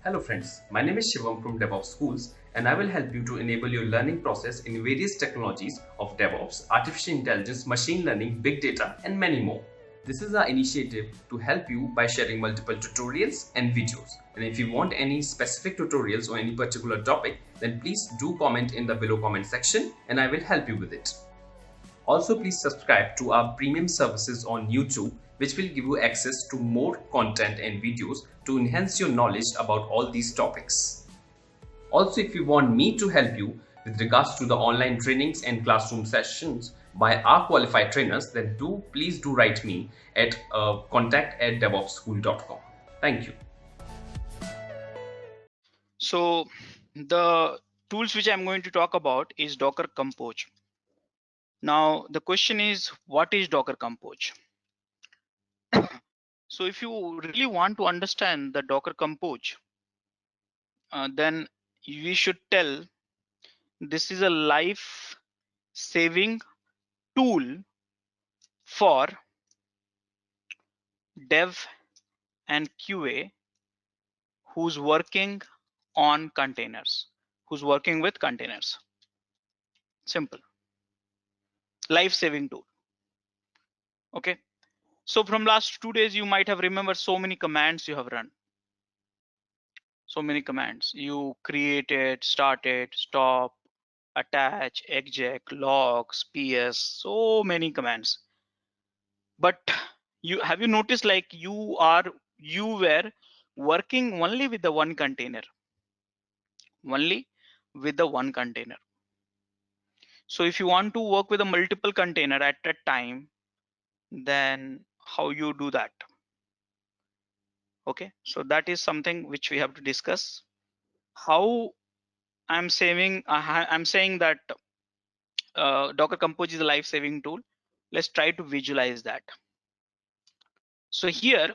Hello friends, my name is Shivam from DevOps Schools and I will help you to enable your learning process in various technologies of DevOps, artificial intelligence, machine learning, big data and many more. This is our initiative to help you by sharing multiple tutorials and videos. And if you want any specific tutorials on any particular topic, then please do comment in the below comment section and I will help you with it. Also, please subscribe to our premium services on YouTube, which will give you access to more content and videos to enhance your knowledge about all these topics. Also, if you want me to help you with regards to the online trainings and classroom sessions by our qualified trainers, then please do write me at contact@devopsschool.com. Thank you. So the tools which I'm going to talk about is Docker Compose. Now the question is, what is Docker Compose? So if you really want to understand the Docker Compose, then we should tell this is a life-saving tool for dev and QA who's working on containers, who's working with containers. Simple. Life-saving tool. Okay. So from last 2 days, you might have remembered so many commands you have run. So many commands you created, started, stop, attach, exec, logs, ps, so many commands. But you have you noticed like you were working only with the one container, only with the one container. So if you want to work with a multiple container at a time, then how you do that? Okay, so that is something which we have to discuss. How I'm saying that Docker Compose is a life-saving tool. Let's try to visualize that. So here,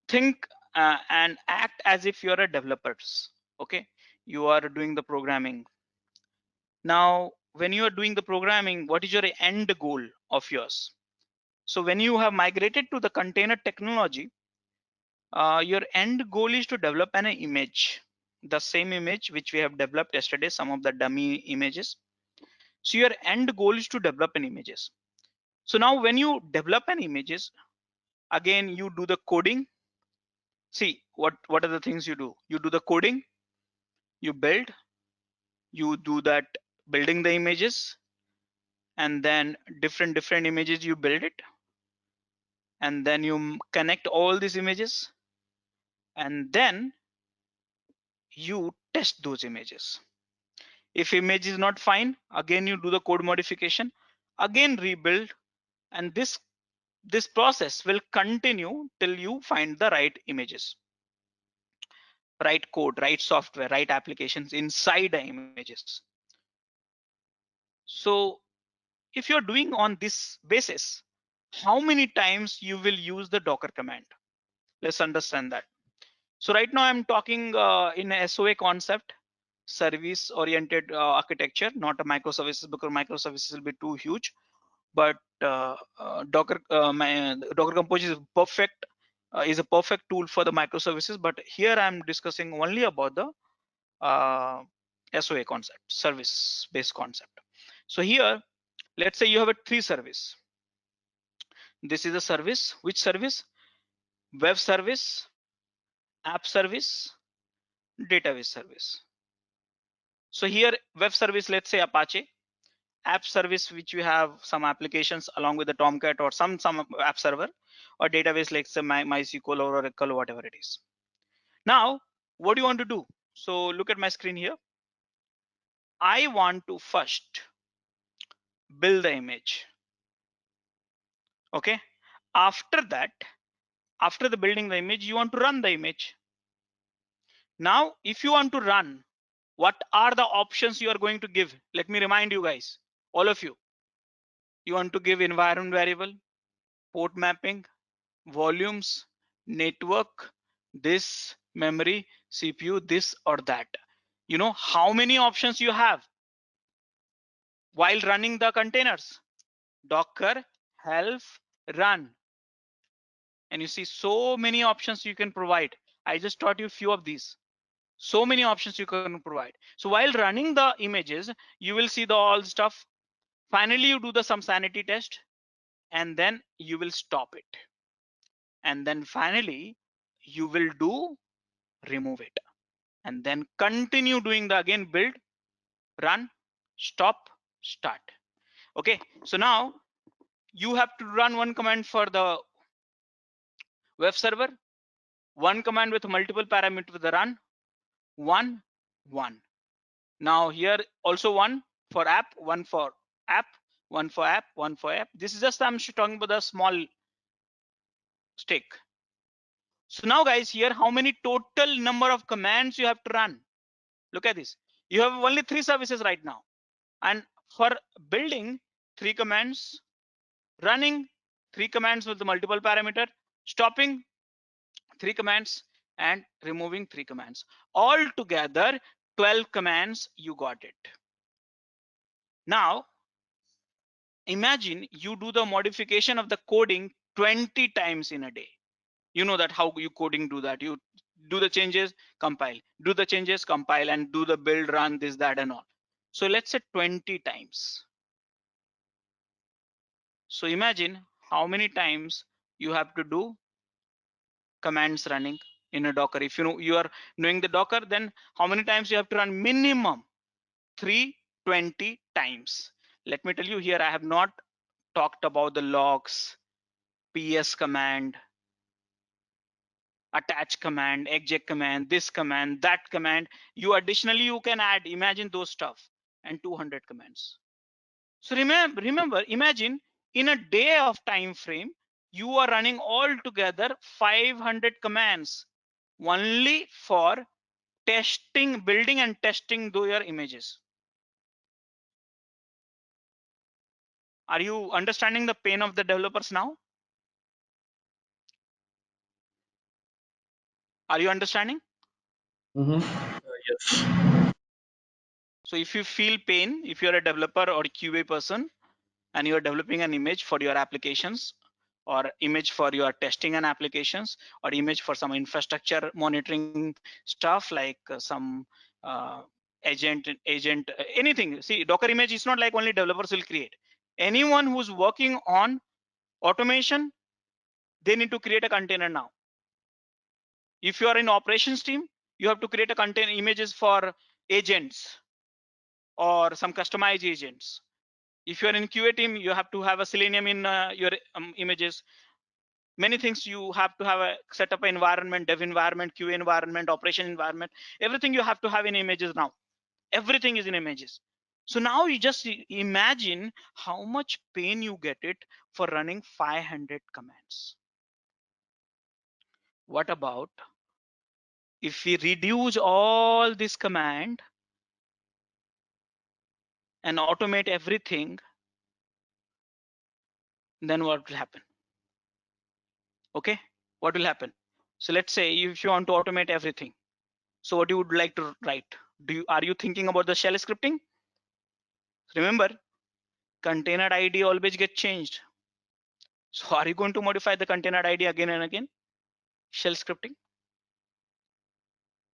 think and act as if you're a developers. Okay, you are doing the programming. Now, when you are doing the programming, what is your end goal of yours? So when you have migrated to the container technology, your end goal is to develop an image, the same image which we have developed yesterday, some of the dummy images. So your end goal is to develop an images. So now when you develop an images, again you do the coding. See what are the things you do? You do the coding, you build, you do that building the images, and then different images you build it, and then you connect all these images, and then you test those images. If image is not fine, again you do the code modification, again rebuild, and this process will continue till you find the right images, right code, right software, right applications inside the images. So if you're doing on this basis, how many times you will use the Docker command? Let's understand that. So right now I'm talking in a SOA concept, service oriented architecture, not a microservices, because microservices will be too huge. But Docker Compose is perfect, is a perfect tool for the microservices. But here I'm discussing only about the SOA concept, service based concept. So here, let's say you have a 3 service. This is a service. Which service? Web service, app service, database service. So here, web service, let's say Apache. App service, which you have some applications along with the Tomcat or some app server, or database like say MySQL or Oracle, whatever it is. Now, what do you want to do? So look at my screen here. I want to first build the image. Okay. After that, after the building the image, you want to run the image. Now, if you want to run, what are the options you are going to give? Let me remind you guys, all of you. You want to give environment variable, port mapping, volumes, network, this, memory, CPU, this or that. You know how many options you have while running the containers? Docker help run. And you see so many options you can provide. I just taught you a few of these. So many options you can provide. So while running the images, you will see the all stuff. Finally, you do the some sanity test, and then you will stop it. And then finally, you will do remove it. And then continue doing the again build, run, stop, start. Okay, so now you have to run one command for the web server, one command with multiple parameters with the run, one. Now here also one for app, one for app, one for app, one for app. This is just I'm talking about the small stick. So now guys, here how many total number of commands you have to run? Look at this. You have only 3 services right now. And for building 3 commands, running 3 commands with the multiple parameter, stopping 3 commands, and removing 3 commands. All together 12 commands, you got it. Now imagine you do the modification of the coding 20 times in a day. You know that how you coding do that. You do the changes, compile, do the changes, compile, and do the build, run, this, that, and all. So let's say 20 times. So imagine how many times you have to do commands running in a Docker. If you know you are knowing the Docker, then how many times you have to run? Minimum 320 times. Let me tell you here, I have not talked about the logs, ps command, attach command, exec command, this command, that command. You additionally you can add, imagine those stuff, and 200 commands. So remember, imagine in a day of time frame, you are running all together 500 commands only for testing, building and testing your images. Are you understanding the pain of the developers now? Are you understanding? Yes. So if you feel pain, if you're a developer or QA person and you're developing an image for your applications, or image for your testing and applications, or image for some infrastructure monitoring stuff like some agent, anything. See, Docker image is not like only developers will create. Anyone who's working on automation, they need to create a container now. If you are in operations team, you have to create a container images for agents or some customized agents. If you're in QA team, you have to have a Selenium in your images. Many things you have to have a set up environment, dev environment, QA environment, operation environment. Everything you have to have in images now. Everything is in images. So now you just imagine how much pain you get it for running 500 commands. What about if we reduce all this command and automate everything, then what will happen? Okay, what will happen? So let's say if you want to automate everything, so what you would like to write? Are you thinking about the shell scripting? Remember, container ID always get changed. So are you going to modify the container ID again and again? Shell scripting?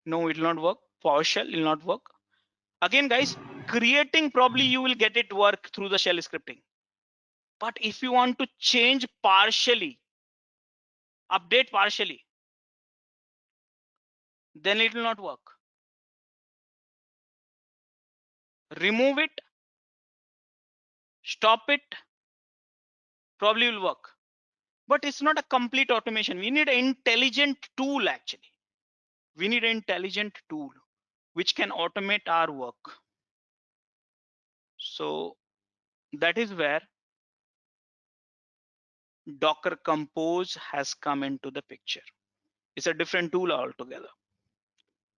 No, it will not work. PowerShell will not work. Again, guys, creating probably you will get it work through the shell scripting. But if you want to change partially, update partially, then it will not work. Remove it, stop it, probably will work. But it's not a complete automation. We need an intelligent tool actually. We need an intelligent tool which can automate our work. So that is where Docker Compose has come into the picture. It's a different tool altogether.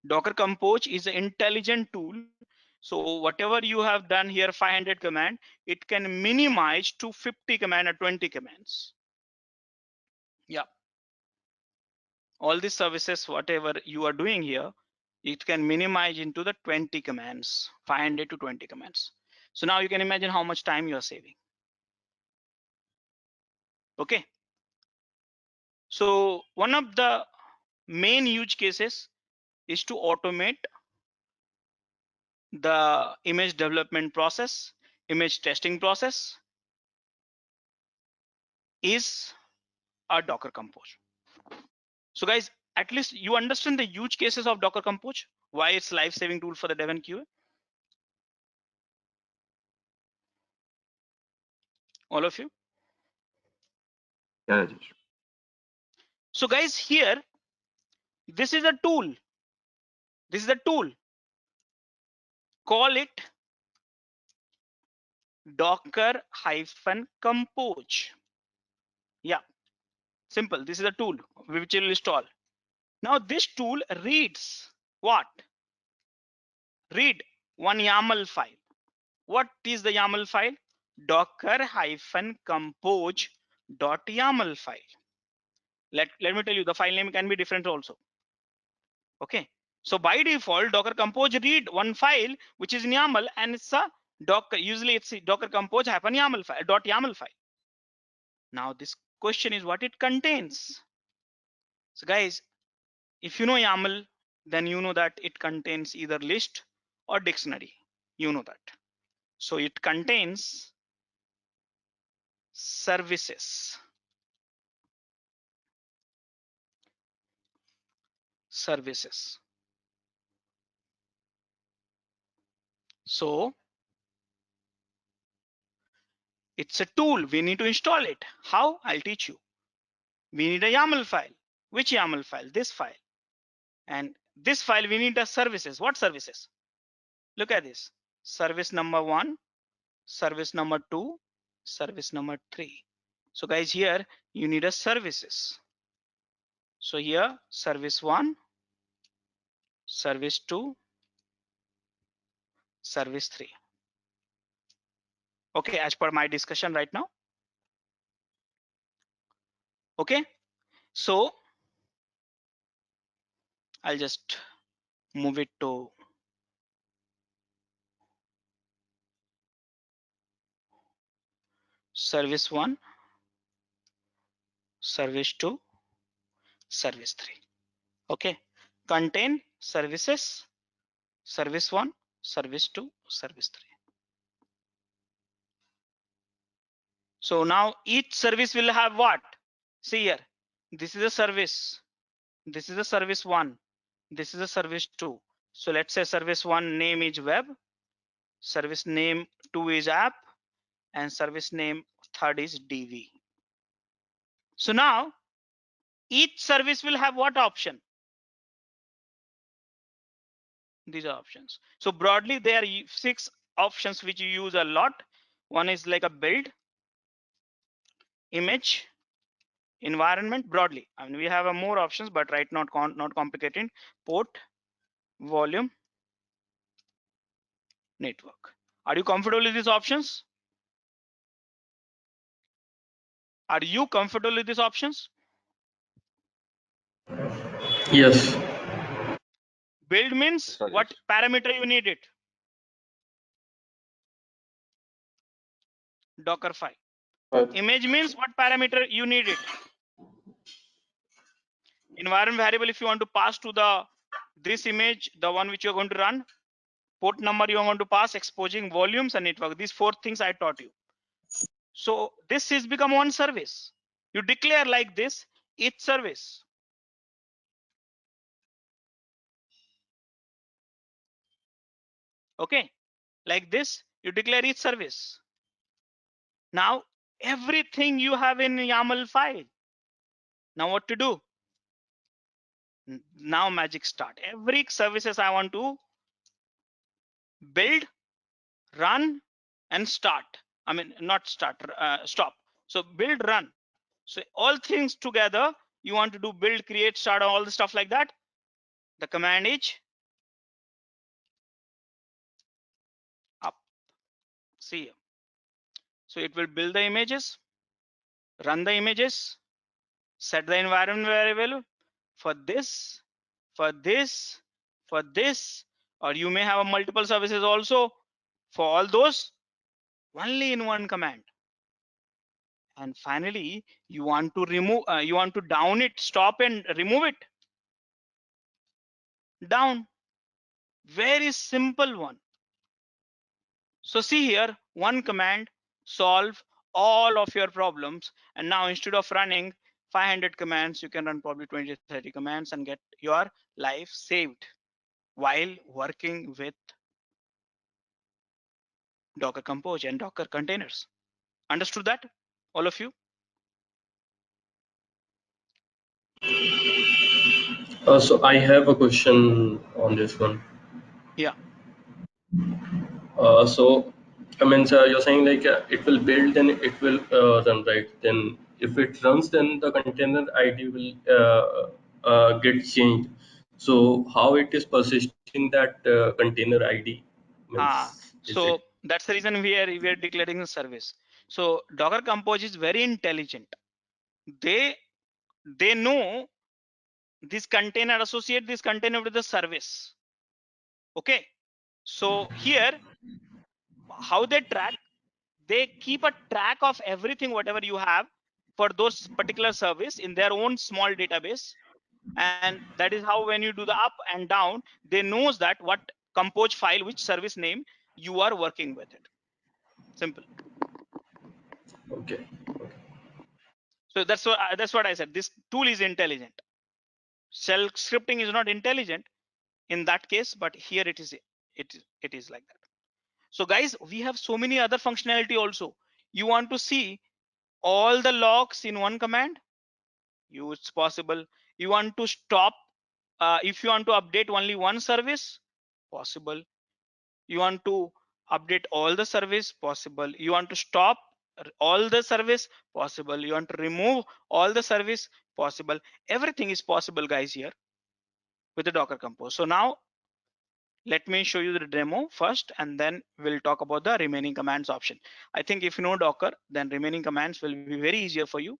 Docker Compose is an intelligent tool. So whatever you have done here, 500 command, it can minimize to 50 command or 20 commands. Yeah. All these services, whatever you are doing here, it can minimize into the 20 commands, 500 to 20 commands. So now you can imagine how much time you are saving. Okay. So one of the main use cases is to automate the image development process, image testing process is a Docker Compose. So guys, at least you understand the use cases of Docker Compose, why it's life-saving tool for the dev and QA. All of you. Yeah, Rajesh. So guys, here, this is a tool. This is a tool. Call it Docker-Compose. Yeah, simple. This is a tool which will install. Now this tool reads what? Read one YAML file. What is the YAML file? Docker-compose.yaml file. Let me tell you, the file name can be different also. Okay. So by default, Docker Compose read one file which is in YAML, and it's a Docker. Usually it's a Docker Compose -YAML file, .yaml file. Now this question is what it contains. So guys, if you know YAML, then you know that it contains either list or dictionary. You know that. So it contains services. Services. So it's a tool. We need to install it. How? I'll teach you. We need a YAML file. Which YAML file? This file. And this file, we need the services. What services? Look at this. Service number 1, service number 2, service number 3. So guys, here you need a services. So here service 1, service 2, service 3. Okay, as per my discussion right now. Okay, so I'll just move it to service 1, service 2, service 3. Okay, contain services, service 1, service 2, service 3. So now each service will have what? See here, this is a service, this is a service 1, this is a service 2. So let's say service 1 name is web, service name 2 is app, and service name 3rd is DV. So now each service will have what option? These are options. So broadly there are 6 options which you use a lot. One is like a build, image, environment. Broadly, I mean, we have a more options, but right now not complicated. Port, volume, network. Are you comfortable with these options? Are you comfortable with these options? Yes. Build means Yes, what parameter you need it? Docker file. Rajesh. Image means what parameter you need it? Environment variable, if you want to pass to the this image, the one which you're going to run. Port number you are going to pass, exposing volumes and network. These 4 things I taught you. So this is become one service. You declare like this, each service. Okay, like this, you declare each service. Now everything you have in YAML file. Now what to do? Now magic start. Every services I want to build, run, and start. I mean, not start, stop. So build, run. So all things together, you want to do build, create, start, all the stuff like that. The command is up. See here. So it will build the images, run the images, set the environment variable for this, for this, for this, or you may have a multiple services also for all those only in one command. And finally, you want to remove, you want to down it, stop and remove it. down. Very simple one. So see here, one command solve all of your problems. And now instead of running 500 commands, you can run probably 20, 30 commands and get your life saved while working with Docker Compose and Docker containers. Understood that, all of you? So I have a question on this one. Yeah. So I mean, you're saying like it will build, then it will run, right? Then if it runs, then the container ID will get changed. So how it is persisting that container ID? Means is it? So that's the reason we are declaring the service. So Docker Compose is very intelligent. They know this container, associate this container with the service. Okay. So here, how they track, they keep a track of everything whatever you have for those particular service in their own small database. And that is how when you do the up and down, they knows that what compose file, which service name you are working with it. Simple. Okay. So that's what I said. This tool is intelligent. Shell scripting is not intelligent in that case, but here it is like that. So guys, we have so many other functionality also. You want to see all the logs in one command? It's possible. You want to stop, if you want to update only one service? Possible. You want to update all the service? Possible. You want to stop all the service? Possible. You want to remove all the service? Possible. Everything is possible, guys, here with the Docker Compose. So now let me show you the demo first, and then we'll talk about the remaining commands option. I think if you know Docker, then remaining commands will be very easier for you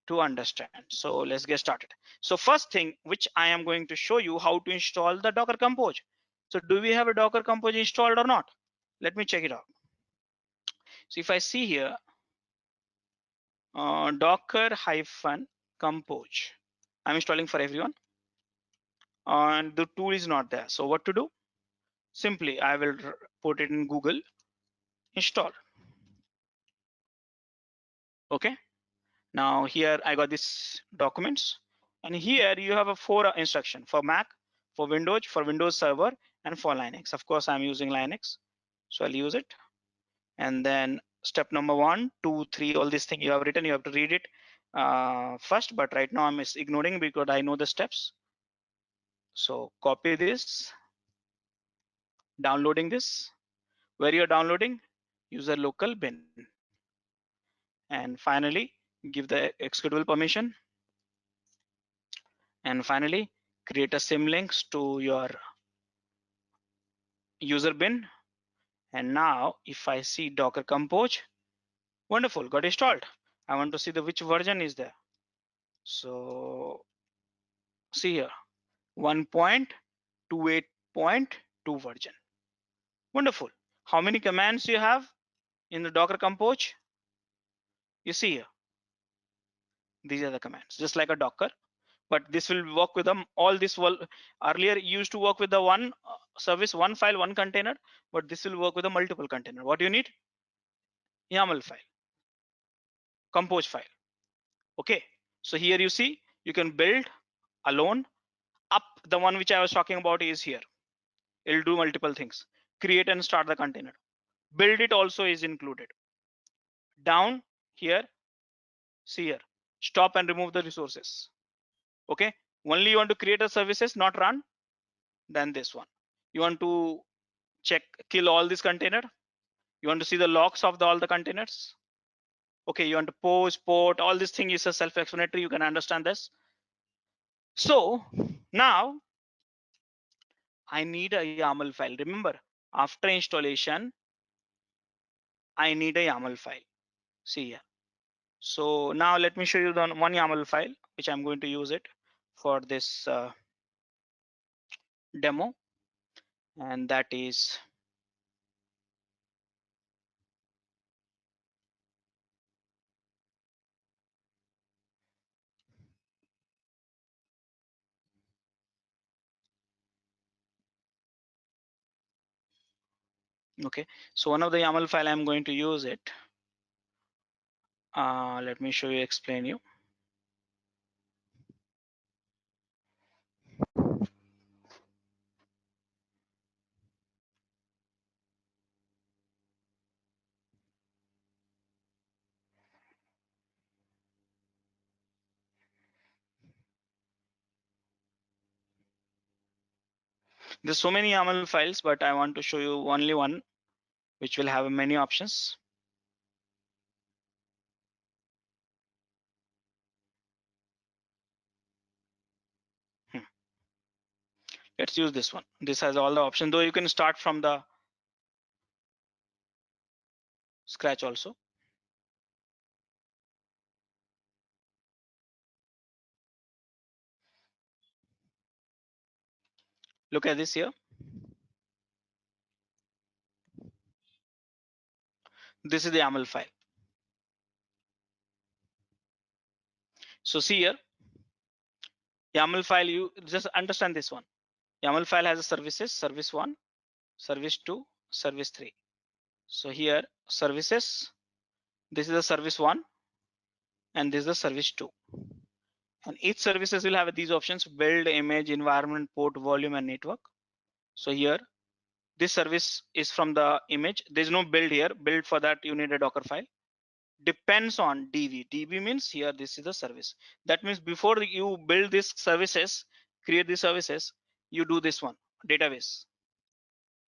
to understand. So let's get started. So first thing which I am going to show you how to install the Docker Compose. So do we have a Docker Compose installed or not? Let me check it out. So if I see here, Docker hyphen compose, I'm installing for everyone, and the tool is not there. So what to do? Simply I will put it in Google install. Okay. Now here I got this documents, and here you have a 4 instruction for Mac, for Windows Server, and for Linux. Of course, I'm using Linux, so I'll use it. And then step number 1, 2, 3, all this thing you have written, you have to read it first. But right now I'm ignoring because I know the steps. So copy this, downloading this. Where you're downloading, user local bin, and finally give the executable permission. And finally, create a symlinks to your user bin. And now if I see Docker Compose, wonderful, got installed. I want to see the which version is there. So see here, 1.28.2 version. Wonderful. How many commands you have in the Docker Compose? You see here, these are the commands, just like a Docker. But this will work with them. All this will earlier used to work with the one service, one file, one container, but this will work with a multiple container. What do you need? YAML file, compose file. Okay. So here you see, you can build alone. Up, the one which I was talking about is here. It'll do multiple things. Create and start the container. Build it also is included. Down here, see here, stop and remove the resources. Okay. Only you want to create a services, not run. Then this one. You want to check, kill all this container. You want to see the logs of all the containers. Okay, you want to post, port, all this thing is a self-explanatory. You can understand this. So now I need a YAML file. Remember, after installation, I need a YAML file. See here. So now let me show you the one YAML file, which I'm going to use it for this demo. And that is Okay, so one of the YAML file I'm going to use it. Let me show you, explain you. There's so many YAML files, but I want to show you only one, which will have many options. Let's use this one. This has all the options, though you can start from the scratch also. Look at this here. This is the YAML file. So see here, YAML file, you just understand this one. YAML file has a services, service 1, service 2, service 3. So here services, this is the service 1 and this is the service 2. And each services will have these options: build, image, environment, port, volume, and network. So here, this service is from the image. There's no build here. Build, for that you need a Docker file. Depends on DB. DB means here this is the service. That means before you build these services, create these services, you do this one, database,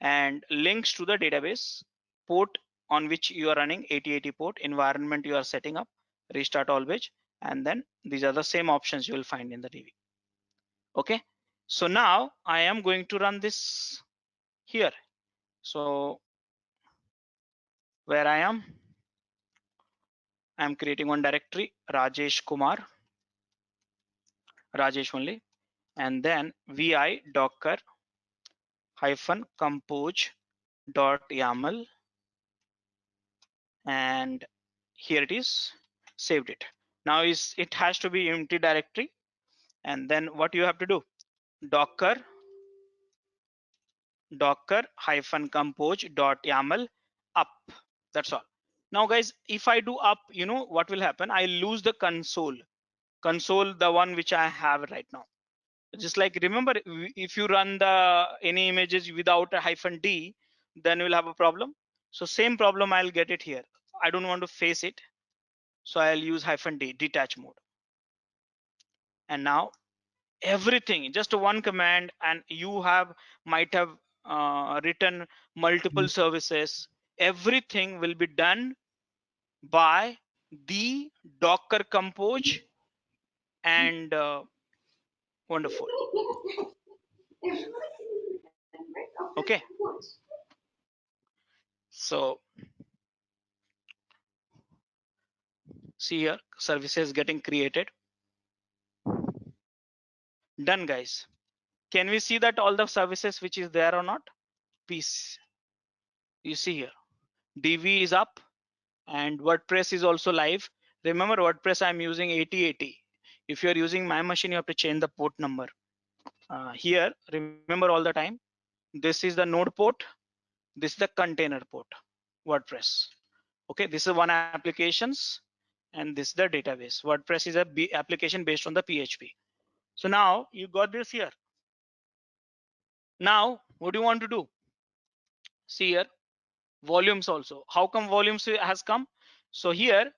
and links to the database, port on which you are running, 8080 port, environment you are setting up, restart all page, and then these are the same options you will find in the DB. Okay, so now I am going to run this here. So where I am creating one directory, Rajesh Kumar, Rajesh only, and then vi docker hyphen compose dot yaml, and here it is, saved it. Now it has to be empty directory, and then what you have to do, docker hyphen compose dot yaml up. That's all. Now guys, if I do up, you know what will happen? I lose the console, the one which I have right now. Just like, remember, if you run the any images without a hyphen D, then you'll have a problem. So same problem I'll get it here. I don't want to face it, so I'll use hyphen D, detach mode. And now everything, just one command, and you might have written multiple services. Everything will be done by the Docker Compose, and wonderful. Okay, so see here, services getting created. Done, guys. Can we see that all the services which is there or not? Please, you see here, DV is up and WordPress is also live. Remember, WordPress I'm using 8080. If you're using my machine, you have to change the port number. Here, remember all the time, this is the node port, this is the container port, WordPress. Okay, this is one applications, and this is the database. WordPress is a application based on the PHP. So now you got this here. Now, what do you want to do? See here, volumes also. How come volumes has come? So here,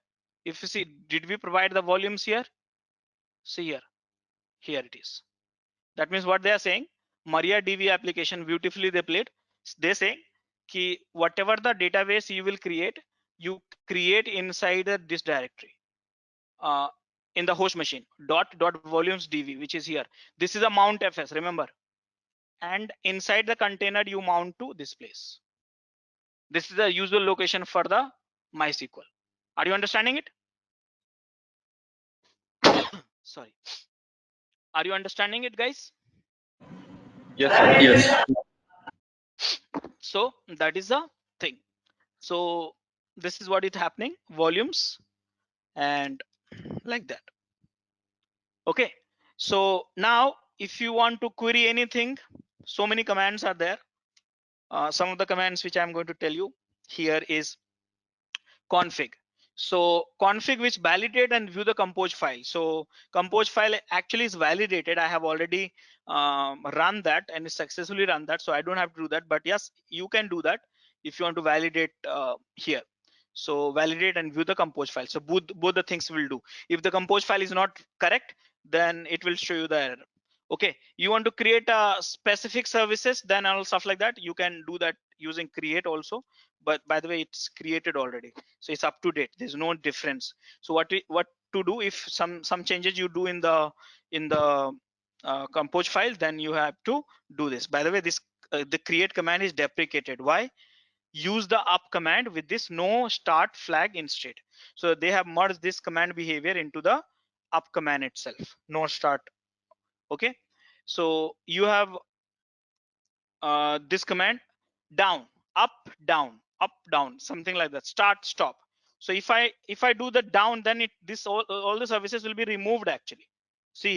if you see, did we provide the volumes here? See here it is. That means what they are saying, Maria DB application, beautifully they played. They say ki whatever the database you will create, you create inside this directory in the host machine, dot volumes DB, which is here. This is a mount FS, remember. And inside the container, you mount to this place. This is the usual location for the MySQL. Are you understanding it? Sorry. Are you understanding it, guys? Yes, sir. Yes. So that is the thing. So this is what is happening, volumes, and like that. Okay. So now if you want to query anything, so many commands are there. Some of the commands which I'm going to tell you here is config. So config which validate and view the compose file. So compose file actually is validated. I have already run that and successfully run that. So I don't have to do that, but yes, you can do that if you want to validate here. So validate and view the compose file. So both the things will do. If the compose file is not correct, then it will show you the error. Okay, you want to create a specific services, then all stuff like that, you can do that using create also. But by the way, it's created already, so it's up to date. There's no difference. So what to do if some changes you do in the compose file, then you have to do this. By the way, this the create command is deprecated. Why? Use the up command with this no start flag instead. So they have merged this command behavior into the up command itself, no start. Okay, so you have this command down, up, down, something like that, start, stop. So if I do the down, then this all the services will be removed actually. See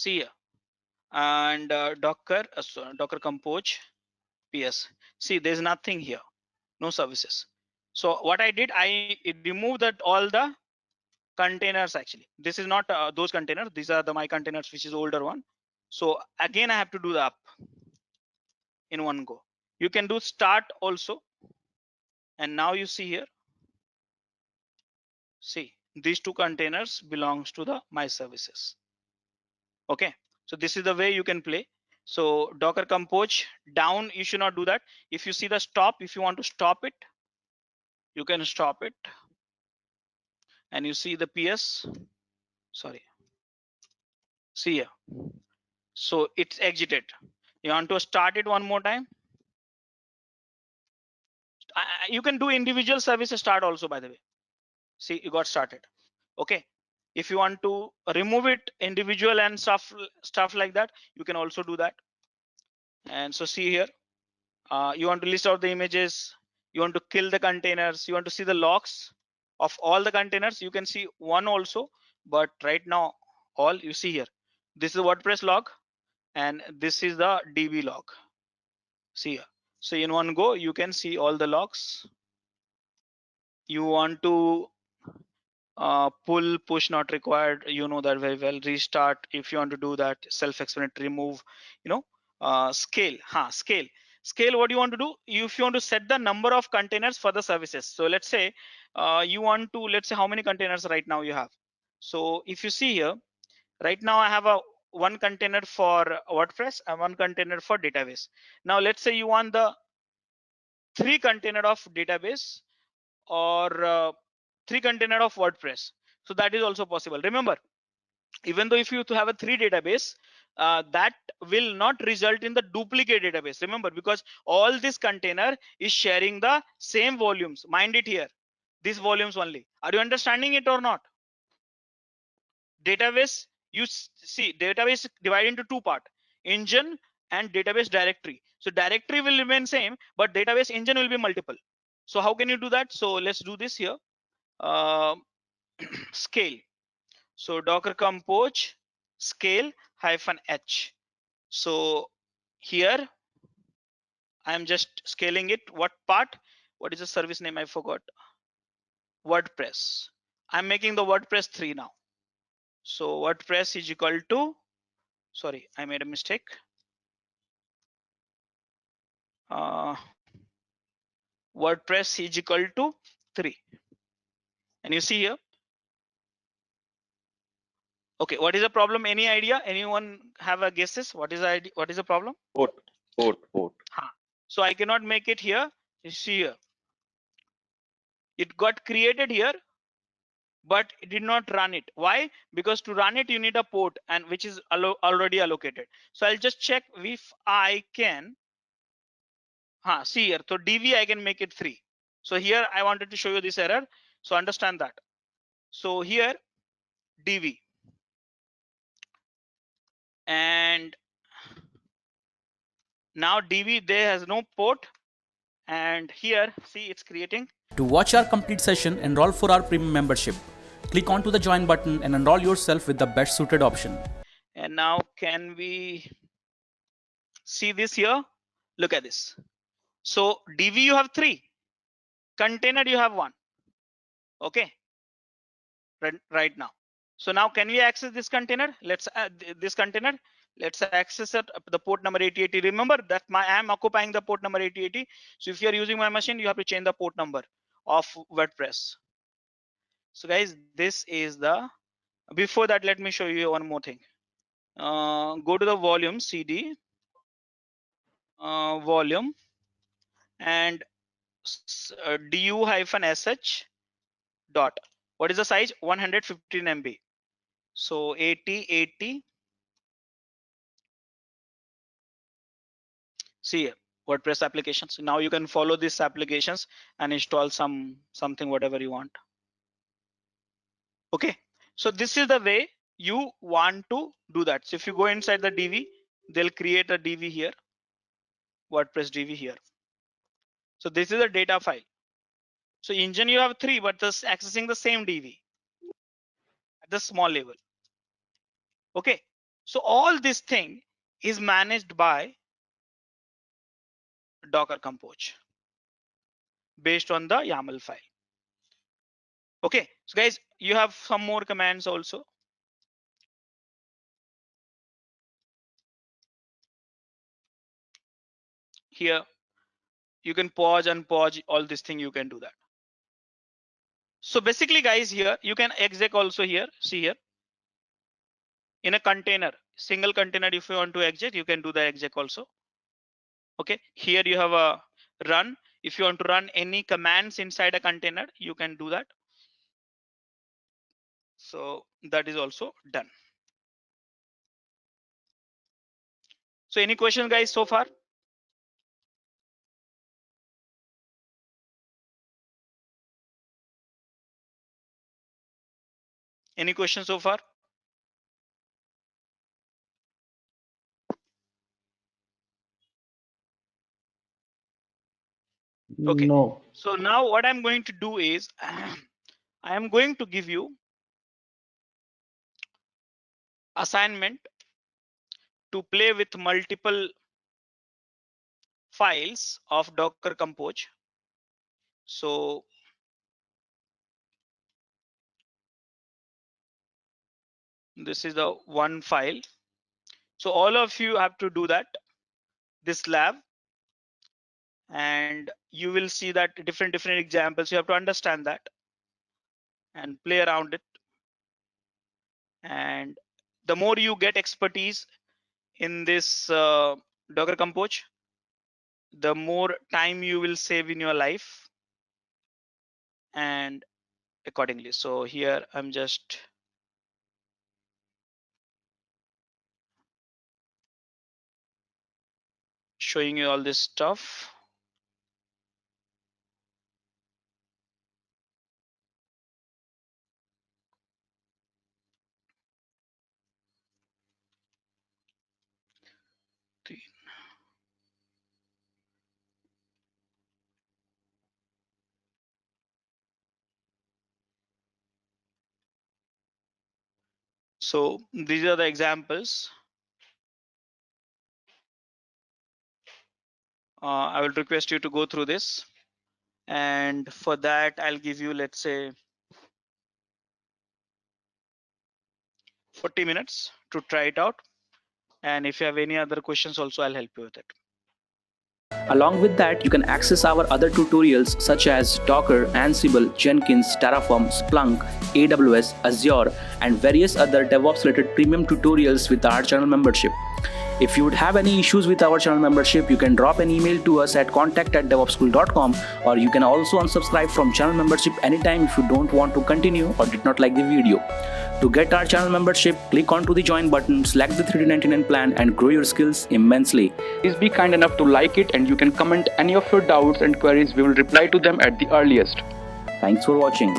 here, and docker docker compose ps. See, there's nothing here, no services. So what I did, I removed that all the containers. Actually, this is not those containers, these are my containers, which is older one. So again, I have to do the up in one go. You can do start also, and now you see here, see, these two containers belongs to the my services. Okay, so this is the way you can play. So docker compose down, you should not do that. If you see the stop, if you want to stop it, you can stop it, and you see the ps, sorry, see here, so it's exited. You want to start it one more time, you can do individual services start also, by the way. See, you got started. Okay, if you want to remove it individual and stuff like that, you can also do that. And so see here, you want to list out the images, you want to kill the containers, you want to see the logs of all the containers. You can see one also, but right now all you see here, this is the WordPress log and this is the DB log. See here, so in one go you can see all the logs. You want to pull, push not required, you know that very well. Restart, if you want to do that, self-explanatory. Remove, you know, scale, scale, what do you want to do? If you want to set the number of containers for the services, so let's say you want to, let's say how many containers right now you have. So if you see here, right now I have a one container for WordPress and one container for database. Now let's say you want the 3 container of database or 3 container of WordPress. So that is also possible. Remember, even though if you have a 3 database, that will not result in the duplicate database. Remember, because all this container is sharing the same volumes. Mind it here, these volumes only. Are you understanding it or not? Database, you see, database divided into 2 parts, engine and database directory. So directory will remain same, but database engine will be multiple. So how can you do that? So let's do this here. Scale. So docker compose scale -h. So here I am just scaling it. What part? What is the service name? I forgot. WordPress. I'm making the WordPress 3 now. So WordPress is equal to, sorry, I made a mistake. WordPress is equal to 3. And you see here. Okay, what is the problem? Any idea? Anyone have a guesses? What is the idea? What is the problem? Port. So I cannot make it here. You see here, it got created here, but it did not run it. Why? Because to run it you need a port, and which is already allocated. So I'll just check if I can. See here, so DV I can make it 3. So here I wanted to show you this error, so understand that. So here DV, and now DV there has no port, and here see it's creating. To watch our complete session, enroll for our premium membership. Click onto the join button and enroll yourself with the best suited option. And now can we see this here. Look at this. So DV you have 3, container you have 1. Okay, right now. So now can we access this container? Let's this container. Let's access it the port number 8080. Remember that I am occupying the port number 8080. So if you are using my machine, you have to change the port number of WordPress. So guys, this is the. Before that, let me show you one more thing. Go to the volume CD volume and du-sh dot. What is the size? 115 MB. So 80. See here, WordPress applications. Now you can follow these applications and install something whatever you want. Okay, so this is the way you want to do that. So if you go inside the DV, they'll create a DV here, WordPress DV here. So this is a data file. So engine you have 3, but just accessing the same DV at the small level. Okay, so all this thing is managed by Docker Compose based on the YAML file. Okay, so guys, you have some more commands also. Here, you can pause and pause all this thing. You can do that. So basically, guys, here you can exec also here. See here, in a container, single container. If you want to exec, you can do the exec also. Okay, here you have a run. If you want to run any commands inside a container, you can do that. So that is also done. So any questions, guys, so far? Any questions so far? Okay. No. So now what I'm going to do is I am going to give you assignment to play with multiple files of Docker Compose. So this is the one file. So all of you have to do that, this lab, and you will see that different examples. You have to understand that and play around it. And the more you get expertise in this Docker Compose, the more time you will save in your life and accordingly. So here I'm just showing you all this stuff. So these are the examples. I will request you to go through this, and for that I'll give you, let's say, 40 minutes to try it out. And if you have any other questions also, I'll help you with it. Along with that, you can access our other tutorials such as Docker, Ansible, Jenkins, Terraform, Splunk, AWS, Azure, and various other DevOps related premium tutorials with our channel membership. If you would have any issues with our channel membership, you can drop an email to us at contact@devopschool.com, or you can also unsubscribe from channel membership anytime if you don't want to continue or did not like the video. To get our channel membership, click onto the join button, select the $399 plan and grow your skills immensely. Please be kind enough to like it, and you can comment any of your doubts and queries. We will reply to them at the earliest. Thanks for watching.